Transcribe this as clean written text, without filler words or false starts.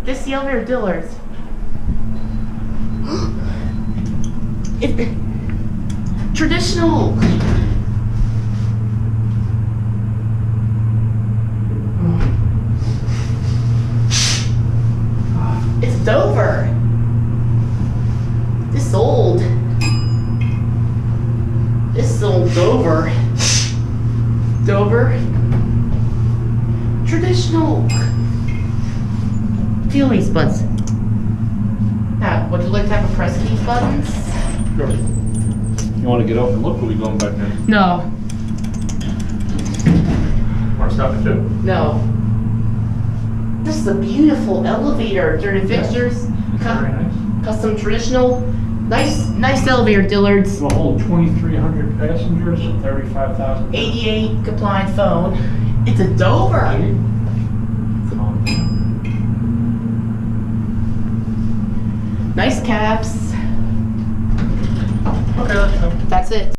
this the elevator Dillard's. Traditional. It's Dover. This old Dover. Traditional. Feel these buttons. Now, would you like to have a press these buttons? Sure. You want to get up and look, or are we going back there? No. Want to stop it too? No. This is a beautiful elevator. Dirty Fixtures. Very nice. Custom traditional. Nice elevator, Dillard's. It'll hold 2,300 passengers and 35,000. 88 compliant phone. It's a Dover. Nice caps. Okay, let's go. That's it.